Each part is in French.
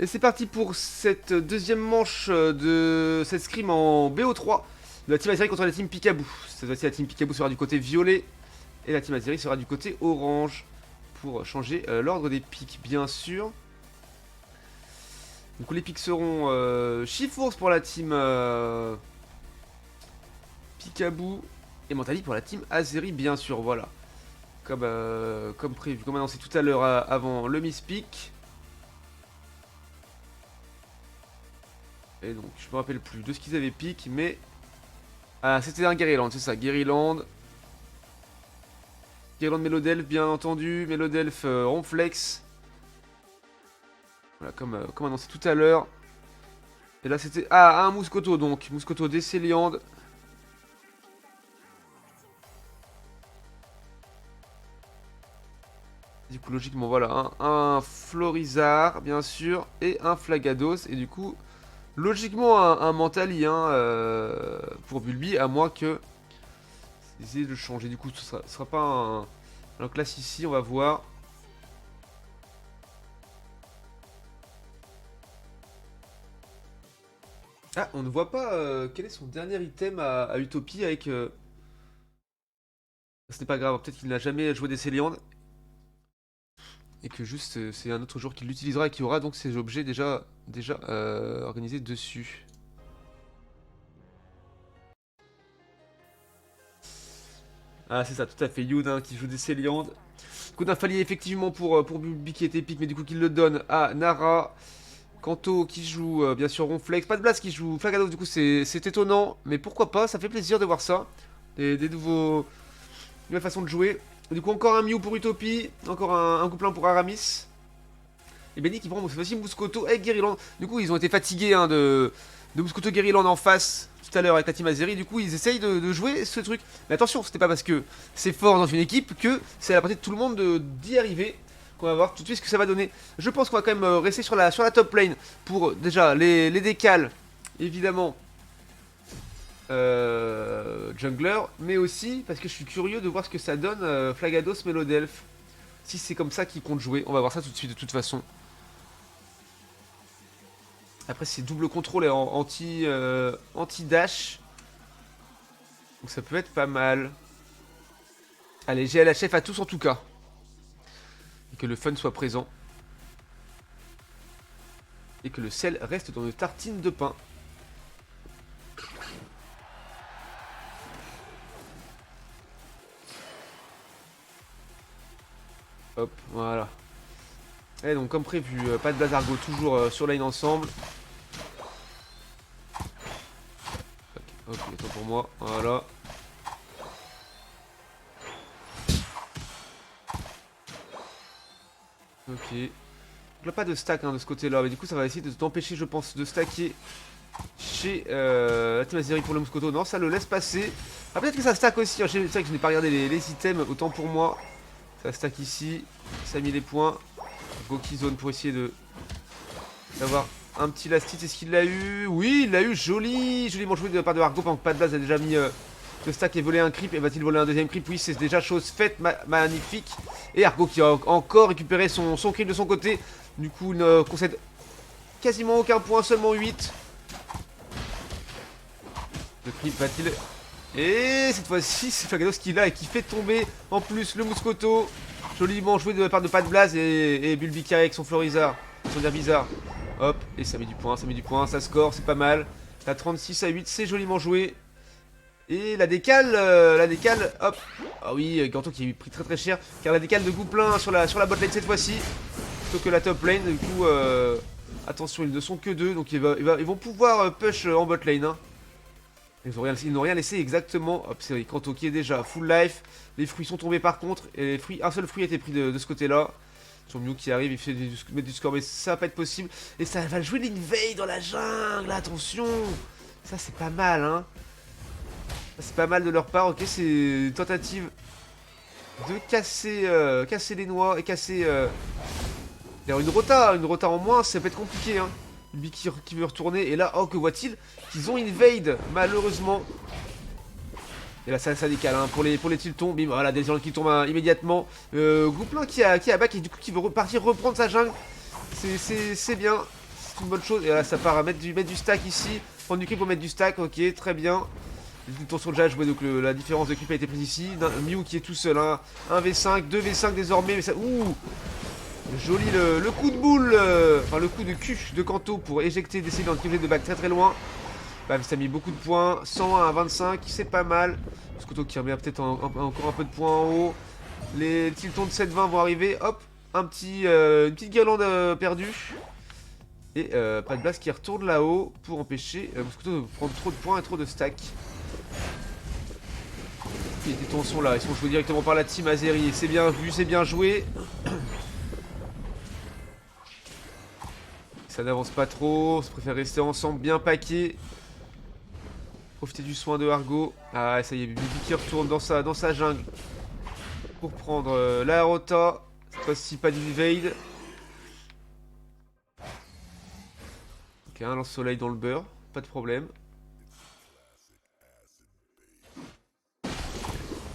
Et c'est parti pour cette deuxième manche de cette scrim en BO3 de la team Azeri contre la team Picaboo. Cette fois-ci, la team Picaboo sera du côté violet et la team Azeri sera du côté orange pour changer l'ordre des pics, bien sûr. Du coup, les pics seront Chifours pour la team Picaboo et Mentali pour la team Azeri, bien sûr. Voilà, comme prévu, comme annoncé tout à l'heure avant le Miss Pick. Et donc, je me rappelle plus de ce qu'ils avaient pick, mais... Ah, c'était un Guerryland, c'est ça, Guerryland. Guerryland Melodelph, bien entendu. Melodelph Ronflex. Voilà, comme annoncé tout à l'heure. Et là, c'était... Ah, un Mouscoto, donc. Mouscoto Décéliande. Du coup, logiquement, voilà, un Florizard, bien sûr, et un Flagados. Et du coup... Logiquement, un Mentali pour Bulby, à moins que... Essayer de le changer. Du coup, ce sera pas un... Alors classe ici, on va voir. Ah, on ne voit pas quel est son dernier item à Utopie avec... Ce n'est pas grave, peut-être qu'il n'a jamais joué des Céliandes. Et que juste c'est un autre joueur qui l'utilisera et qui aura donc ces objets déjà organisés dessus. Ah, c'est ça, tout à fait. Youd qui joue des Céliandes. Coup d'un Falier effectivement pour Bulby qui est épique, mais du coup qu'il le donne à Nara. Kanto qui joue bien sûr Ronflex. Pas de Blast qui joue Flagados, du coup c'est étonnant. Mais pourquoi pas, ça fait plaisir de voir ça. Des nouvelles façons de jouer. Du coup encore un Mew pour Utopie. Encore un couplin pour Aramis. Et Benny qui prend cette fois-ci Mouscoto et Guerryland. Du coup ils ont été fatigués de Mouscoto Guerryland en face tout à l'heure avec la team Azeri. Du coup ils essayent de jouer ce truc. Mais attention, c'était pas parce que c'est fort dans une équipe que c'est à la portée de tout le monde d'y arriver. On va voir tout de suite ce que ça va donner. Je pense qu'on va quand même rester sur la top lane pour déjà les décals, évidemment, jungler, mais aussi parce que je suis curieux de voir ce que ça donne Flagados Melodelph. Si c'est comme ça qu'ils comptent jouer, on va voir ça tout de suite de toute façon. Après c'est double contrôle et anti-dash. Donc ça peut être pas mal. Allez, GLHF à tous en tout cas. Et que le fun soit présent. Et que le sel reste dans nos tartines de pain. Hop, voilà. Et donc comme prévu, pas de Blazargo, toujours sur lane ensemble. Ok, attends pour moi, voilà. Ok. Donc là pas de stack de ce côté là, mais du coup ça va essayer de t'empêcher je pense de stacker chez la team Azeri pour le Moscoto. Non, ça le laisse passer. Ah, peut-être que ça stack aussi, c'est vrai que je n'ai pas regardé les items, autant pour moi. Ça stack ici, ça a mis les points. Goki zone pour essayer d'avoir un petit lastit. Est-ce qu'il l'a eu? Oui, il l'a eu, joliment joué de la part de Argo, pendant que pas de base a déjà mis le stack et volé un creep. Et va-t-il voler un deuxième creep? Oui, c'est déjà chose faite, magnifique. Et Argo qui a encore récupéré son creep de son côté. Du coup, il ne concède quasiment aucun point, seulement 8. Le creep va-t-il... Et cette fois-ci, c'est Flagados qui l'a et qui fait tomber en plus le Mouscoto. Joliment joué de la part de Pat Blaze et Bulby qui avec son Florizard, son air bizarre. Hop, et ça met du point, ça score, c'est pas mal. La 36 à 8, c'est joliment joué. Et la décale, hop. Ah oui, Ganto qui est pris très très cher. Car la décale de Gouplin sur la bot lane cette fois-ci. Plutôt que la top lane, du coup, attention, ils ne sont que deux. Donc ils vont pouvoir push en bot lane. Hein. Ils n'ont rien laissé exactement. Hop, c'est Kanto qui est déjà full life. Les fruits sont tombés par contre. Et les fruits, un seul fruit a été pris de ce côté-là. Sur Mew qui arrive, il fait mettre du score, mais ça va pas être possible. Et ça va jouer l'invade dans la jungle, attention. Ça c'est pas mal, hein. C'est pas mal de leur part, ok, c'est une tentative de casser les noix et casser... D'ailleurs une rota en moins, ça peut être compliqué, hein. Lui qui veut retourner, et là, oh, que voit-il? Qu'ils ont invade, malheureusement. Et là, ça décale, hein, pour les tiltons. Bim, voilà, des gens qui tombent immédiatement. Gouplin qui a back et du coup qui veut repartir reprendre sa jungle. C'est bien. c'est une bonne chose. Et là, ça part à mettre du stack ici. Prendre du creep pour mettre du stack, ok, très bien. Les tours sont déjà joués, donc la différence de creep a été prise ici. Mew qui est tout seul, hein. 1v5, 2v5 désormais, mais ça... Ouh, joli le coup de boule, enfin le coup de cul de Kanto pour éjecter des Cylindres qui venaient de back très très loin. Bam, ça a mis beaucoup de points, 101 à 25, c'est pas mal. Scoto qui remet peut-être encore un peu de points en haut. Les Tiltons de 7-20 vont arriver, hop, une petite guirlande perdue. Et pas de blast qui retourne là-haut pour empêcher Moscoto de prendre trop de points et trop de stacks. Les Tiltons sont là, ils sont joués directement par la team Azeri. C'est bien vu, c'est bien joué. Ça n'avance pas trop, on se préfère rester ensemble bien paquet. Profiter du soin de Argo. Ah ça y est, Bibi qui retourne dans sa jungle. Pour prendre la rota. Cette fois-ci pas d'evade. Ok, un lance-soleil dans le beurre, pas de problème.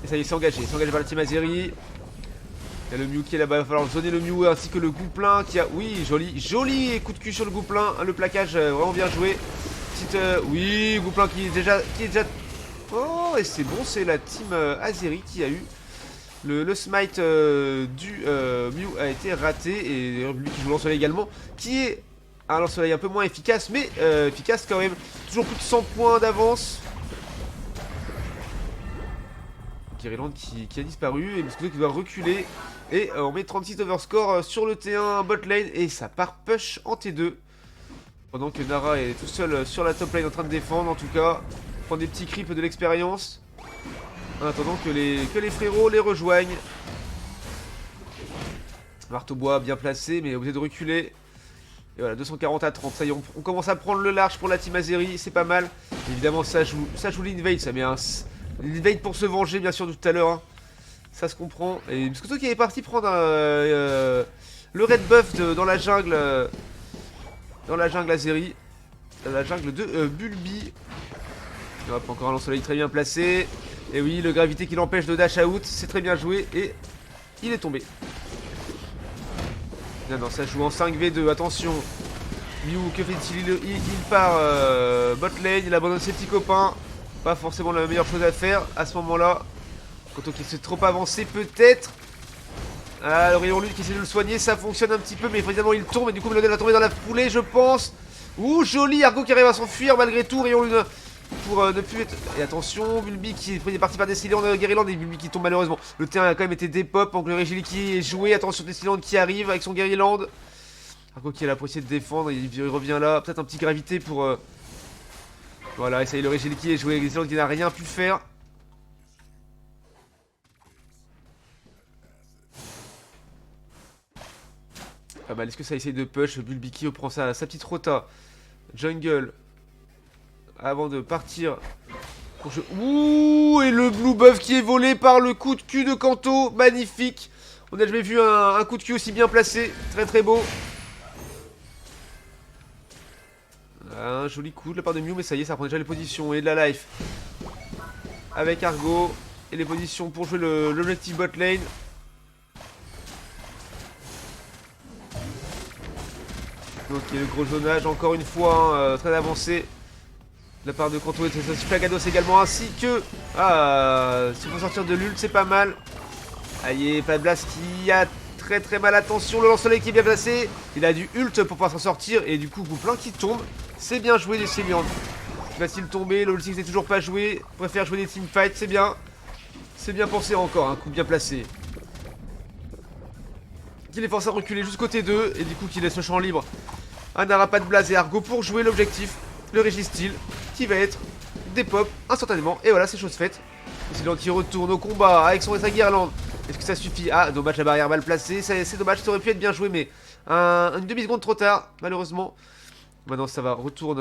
Et ça y est, c'est engagé par la team Azeri. Il y a le Mew qui est là-bas, il va falloir zoner le Mew ainsi que le Gouplin qui a... Oui, joli coup de cul sur le Gouplin, le plaquage vraiment bien joué. Petite... Oui, Gouplin qui est déjà... Oh, et c'est bon, c'est la team Azeri qui a eu... Le smite du Mew a été raté, et lui qui joue lance-soleil également, qui est un lance-soleil un peu moins efficace, mais efficace quand même. Toujours plus de 100 points d'avance. Guerrilland qui a disparu, et Moscoto qui doit reculer. Et on met 36 overscore sur le T1 bot lane, et ça part push en T2. Pendant que Nara est tout seul sur la top lane en train de défendre, en tout cas. Prendre des petits creeps de l'expérience. En attendant que les frérots les rejoignent. Marteau bois bien placé, mais obligé de reculer. Et voilà, 240 à 30. Ça y est, on commence à prendre le large pour la team Azeri, c'est pas mal. Évidemment, ça joue l'invade, ça met un... L'invade pour se venger, bien sûr, de tout à l'heure. Hein. Ça se comprend. Et Moscoto qui est parti prendre le red buff dans la jungle. Dans la jungle Azeri. Dans la jungle de Bulbi. Hop, encore un lance-soleil très bien placé. Et oui, le gravité qui l'empêche de dash out. C'est très bien joué. Et il est tombé. Non, ça joue en 5v2. Attention. Mew, que fait-il? Il part bot lane. Il abandonne ses petits copains. Pas forcément la meilleure chose à faire à ce moment-là. Kanto qui s'est trop avancé peut-être. Ah, le rayon lune qui essaie de le soigner, ça fonctionne un petit peu, mais évidemment il tombe et du coup Melodel va tomber dans la foulée, je pense. Ouh, joli, Argo qui arrive à s'enfuir malgré tout, rayon lune pour ne plus être... Et attention, Bulbi qui est parti par Destilland, Guerrilland, et Bulbi qui tombe malheureusement. Le terrain a quand même été dépop, donc le Régili qui est joué, attention Destilland qui arrive avec son Guerrilland. Argo qui est là pour essayer de défendre, il revient là, peut-être un petit gravité pour... Voilà, et ça y est, le Régili qui est joué, Destilland qui n'a rien pu faire. Pas mal, est-ce que ça essaye de push? Bulbi qui reprend sa petite rota. Jungle. Avant de partir. Ouh, et le blue buff qui est volé par le coup de cul de Kanto. Magnifique. On n'a jamais vu un coup de cul aussi bien placé. Très très beau. Un joli coup de la part de Mew, mais ça y est, ça prend déjà les positions. Et de la life. Avec Argo. Et les positions pour jouer l'objectif bot lane. Ok, le gros zonage, encore une fois, hein, très avancé. De la part de Kanto et de Flagados également, ainsi que... Ah, s'il faut sortir de l'ult, c'est pas mal. Aïe, pas de blast qui a très très mal. Attention, le lance-soleil qui est bien placé. Il a du ult pour pouvoir s'en sortir. Et du coup, Gouplin qui tombe. C'est bien joué des Cylindres. Va-t-il tomber? Le ulti n'est toujours pas joué. Préfère jouer des teamfights, c'est bien. C'est bien pensé encore, un coup bien placé. Qu'il est forcé à reculer jusqu'au T2. Et du coup, qu'il laisse le champ libre. Un Nara, pas de blast et Argo pour jouer l'objectif. Le Régistyle qui va être dépop instantanément. Et voilà, c'est chose faite. Cylindre qui retourne au combat avec sa guirlande. Est-ce que ça suffit? Ah, dommage, la barrière mal placée. C'est dommage, ça aurait pu être bien joué, mais une demi-seconde trop tard, malheureusement. Maintenant, ça va retourne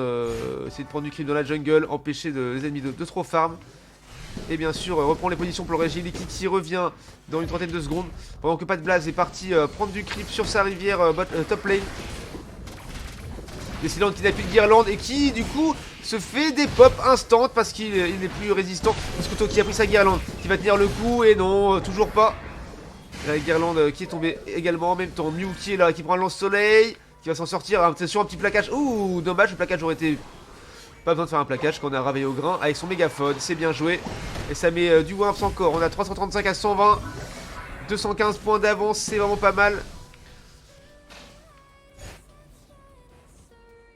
essayer de prendre du creep dans la jungle, empêcher les ennemis de trop farm. Et bien sûr, reprend les positions pour le Régili qui revient dans une trentaine de secondes. Pendant que Pat Blaze est parti prendre du creep sur sa rivière top lane. Destilland qui n'a plus de guirlande et qui du coup se fait des pop instant parce qu'il n'est plus résistant. Moscoto qui a pris sa guirlande, qui va tenir le coup et non, toujours pas. La guirlande qui est tombée également en même temps. Mew qui est là, qui prend un lance-soleil, qui qui va s'en sortir. Attention, un petit plaquage. Ouh, dommage, le plaquage aurait été... Pas besoin de faire un plaquage quand on a réveillé au grain avec son mégaphone. C'est bien joué. Et ça met du Wimps encore. On a 335 à 120. 215 points d'avance, c'est vraiment pas mal.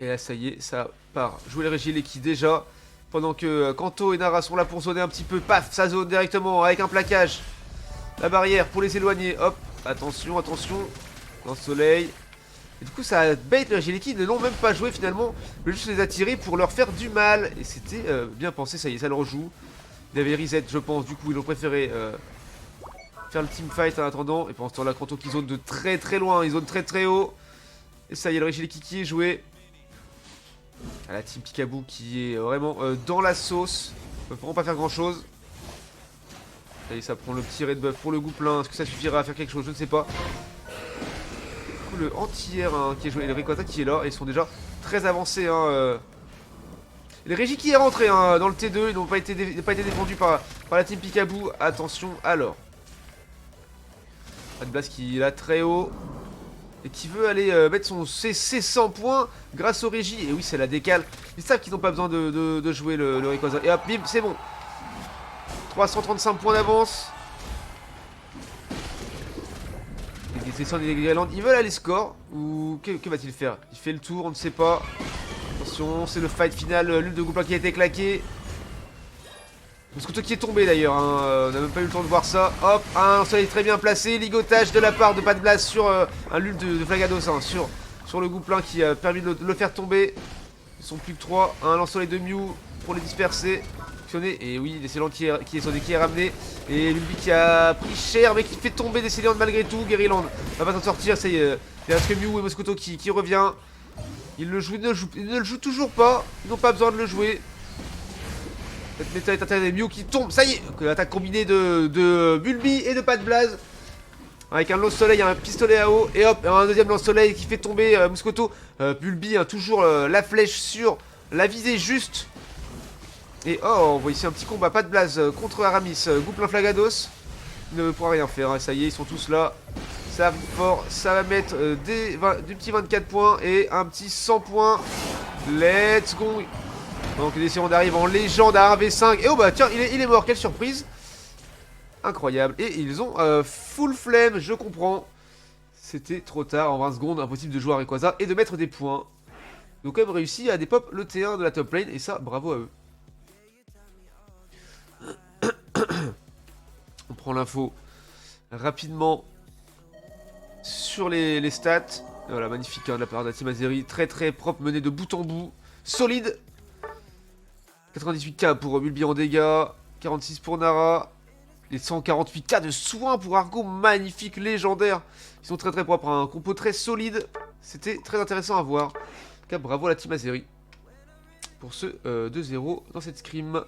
Et là, ça y est, ça part. Jouer le Régie qui déjà. Pendant que Kanto et Nara sont là pour zoner un petit peu. Paf, ça zone directement avec un plaquage. La barrière pour les éloigner. Hop, attention, attention. Dans le soleil. Et du coup, ça bait le Régie qui ne l'ont même pas joué finalement. Mais juste les attirer pour leur faire du mal. Et c'était bien pensé, ça y est, ça le rejoue. Il avait reset, je pense. Du coup, ils ont préféré faire le teamfight en attendant. Et pendant ce temps-là, Kanto qui zone de très très loin. Ils zone très très haut. Et ça y est, le Régie qui est joué. Ah, la team Pikaboo qui est vraiment dans la sauce. Ils ne pourront pas faire grand chose. Et ça prend le petit red buff pour le gouplin. Est-ce que ça suffira à faire quelque chose? Je ne sais pas. Du coup, le anti-air hein, qui est joué et le Rikota qui est là. Et ils sont déjà très avancés. Hein, Les Régis qui est rentré hein, dans le T2. Ils n'ont pas été défendus par la team Pikaboo. Attention alors. Adblast qui est là très haut. Et qui veut aller mettre ses 100 points grâce au Régie. Et oui, c'est la décale. Ils savent qu'ils n'ont pas besoin de jouer le Rayquaza. Et hop, bim, c'est bon. 335 points d'avance. Les descendants des Greyland, ils veulent aller score. Ou que va-t-il faire? Il fait le tour, on ne sait pas. Attention, c'est le fight final. L'une de Goupla qui a été claquée. Le scooter qui est tombé d'ailleurs, hein. On n'a même pas eu le temps de voir ça. Hop, un soleil très bien placé. Ligotage de la part de Pat Blast sur un lul de Flagados, hein, sur le gouplin qui a permis de le faire tomber. Ils sont plus que 3. Un lance-soleil de Mew pour les disperser. Et oui, Descéland qui est ramené. Et Lulby qui a pris cher, mais qui fait tomber Descéland malgré tout. Guerryland va pas s'en sortir. Ça y est, il reste que Mew et Moscoto qui revient. Ils ne le jouent toujours pas. Ils n'ont pas besoin de le jouer. Cette méta est intéressée, Mew qui tombe, ça y est. L'attaque combinée de Bulby et de Pat Blaze. Avec un lance-soleil, un pistolet à eau. Et hop, un deuxième lance-soleil qui fait tomber Moscoto. Bulby, toujours la flèche sur la visée juste. Et oh, on voit ici un petit combat Pat Blaze contre Aramis. Gouplin Flagados. Il ne pourra rien faire, hein. Ça y est, ils sont tous là. Ça va fort, ça va mettre du petit 24 points et un petit 100 points. Let's go. Donc les Descendants arrivent en légende à 1v5. Et oh bah tiens, il est mort, quelle surprise. Incroyable. Et ils ont full flemme, je comprends. C'était trop tard, en 20 secondes, impossible de jouer à Rayquaza et de mettre des points. Ils ont quand même réussi à dépop le T1 de la top lane, et ça, bravo à eux. On prend l'info rapidement sur les stats. Et voilà, magnifique hein, de la part de la team Azeri. Très très propre, mené de bout en bout. Solide. 98k pour Bulby en dégâts. 46 pour Nara. Les 148k de soins pour Argo. Magnifique, légendaire. Ils sont très très propres. Un compo très solide. C'était très intéressant à voir. En tout cas, bravo à la team Azeri pour ce 2-0 dans cette scrim.